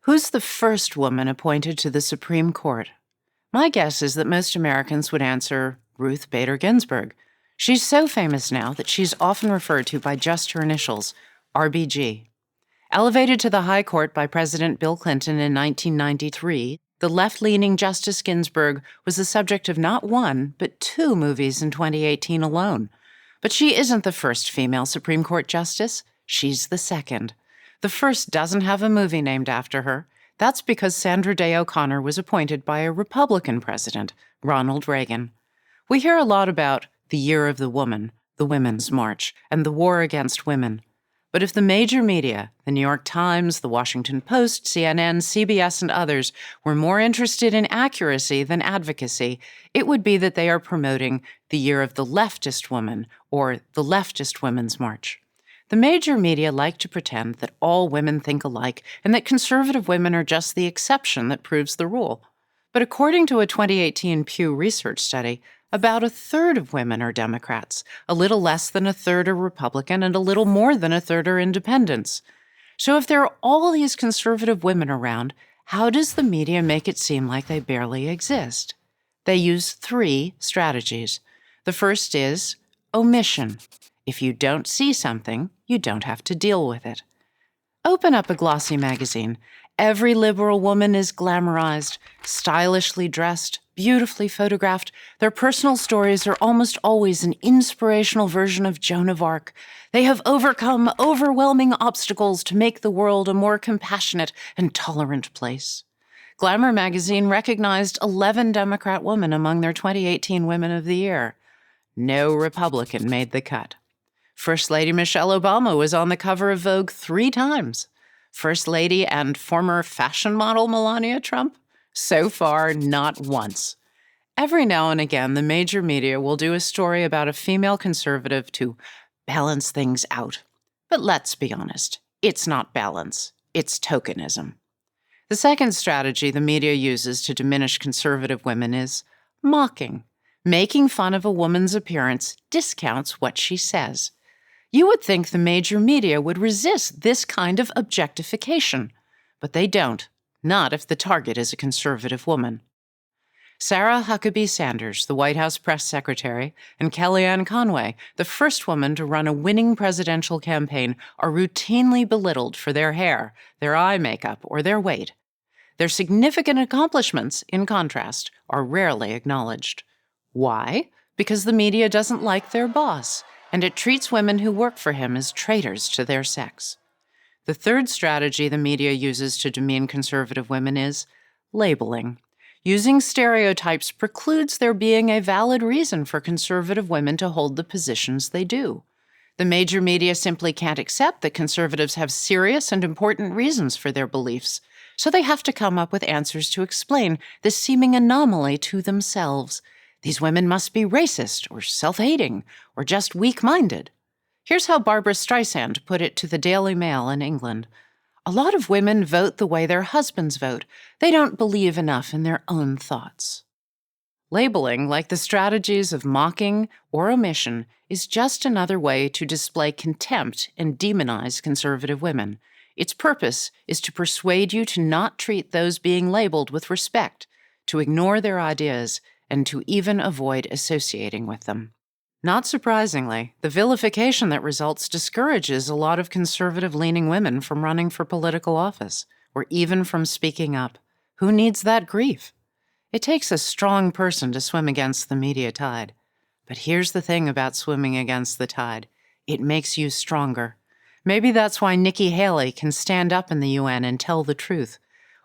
Who's the first woman appointed to the Supreme Court? My guess is that most Americans would answer Ruth Bader Ginsburg. She's so famous now that she's often referred to by just her initials, RBG. Elevated to the High Court by President Bill Clinton in 1993, the left-leaning Justice Ginsburg was the subject of not one, but 2 movies in 2018 alone. But she isn't the first female Supreme Court justice. She's the second. The first doesn't have a movie named after her. That's because Sandra Day O'Connor was appointed by a Republican president, Ronald Reagan. We hear a lot about the Year of the Woman, the Women's March, and the war against women. But if the major media, the New York Times, the Washington Post, CNN, CBS, and others, were more interested in accuracy than advocacy, it would be that they are promoting the Year of the Leftist Woman, or the Leftist Women's March. The major media like to pretend that all women think alike and that conservative women are just the exception that proves the rule. But according to a 2018 Pew Research study, about 1/3 of women are Democrats, a little less than 1/3 are Republican, and a little more than 1/3 are independents. So if there are all these conservative women around, how does the media make it seem like they barely exist? They use 3 strategies. The first is omission. If you don't see something, you don't have to deal with it. Open up a glossy magazine. Every liberal woman is glamorized, stylishly dressed, beautifully photographed. Their personal stories are almost always an inspirational version of Joan of Arc. They have overcome overwhelming obstacles to make the world a more compassionate and tolerant place. Glamour magazine recognized 11 Democrat women among their 2018 Women of the Year. No Republican made the cut. First Lady Michelle Obama was on the cover of Vogue 3 times. First Lady and former fashion model Melania Trump? So far, not once. Every now and again, the major media will do a story about a female conservative to balance things out. But let's be honest, it's not balance, it's tokenism. The second strategy the media uses to diminish conservative women is mocking. Making fun of a woman's appearance discounts what she says. You would think the major media would resist this kind of objectification, but they don't, not if the target is a conservative woman. Sarah Huckabee Sanders, the White House press secretary, and Kellyanne Conway, the first woman to run a winning presidential campaign, are routinely belittled for their hair, their eye makeup, or their weight. Their significant accomplishments, in contrast, are rarely acknowledged. Why? Because the media doesn't like their boss, and it treats women who work for him as traitors to their sex. The third strategy the media uses to demean conservative women is labeling. Using stereotypes precludes there being a valid reason for conservative women to hold the positions they do. The major media simply can't accept that conservatives have serious and important reasons for their beliefs, so they have to come up with answers to explain this seeming anomaly to themselves. These women must be racist or self-hating or just weak-minded. Here's how Barbara Streisand put it to the Daily Mail in England. A lot of women vote the way their husbands vote. They don't believe enough in their own thoughts. Labeling, like the strategies of mocking or omission, is just another way to display contempt and demonize conservative women. Its purpose is to persuade you to not treat those being labeled with respect, to ignore their ideas, and to even avoid associating with them. Not surprisingly, the vilification that results discourages a lot of conservative-leaning women from running for political office, or even from speaking up. Who needs that grief? It takes a strong person to swim against the media tide. But here's the thing about swimming against the tide. It makes you stronger. Maybe that's why Nikki Haley can stand up in the UN and tell the truth,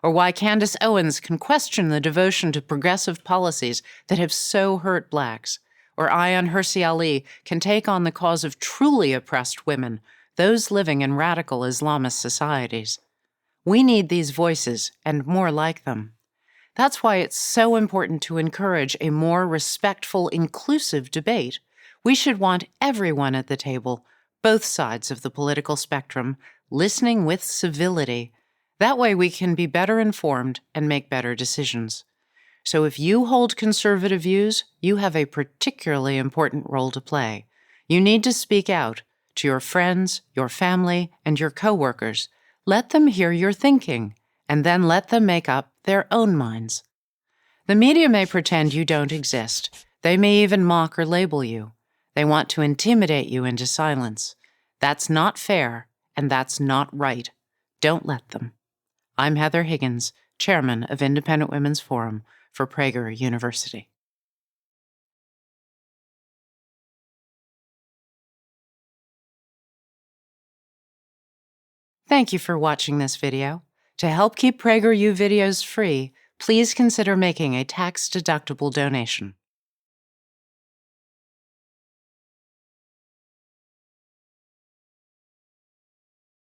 or why Candace Owens can question the devotion to progressive policies that have so hurt blacks, or Ayaan Hirsi Ali can take on the cause of truly oppressed women, those living in radical Islamist societies. We need these voices and more like them. That's why it's so important to encourage a more respectful, inclusive debate. We should want everyone at the table, both sides of the political spectrum, listening with civility. That way we can be better informed and make better decisions. So if you hold conservative views, you have a particularly important role to play. You need to speak out to your friends, your family, and your coworkers. Let them hear your thinking and then let them make up their own minds. The media may pretend you don't exist. They may even mock or label you. They want to intimidate you into silence. That's not fair, and that's not right. Don't let them. I'm Heather Higgins, chairman of Independent Women's Forum for Prager University. Thank you for watching this video. To help keep PragerU videos free, please consider making a tax-deductible donation.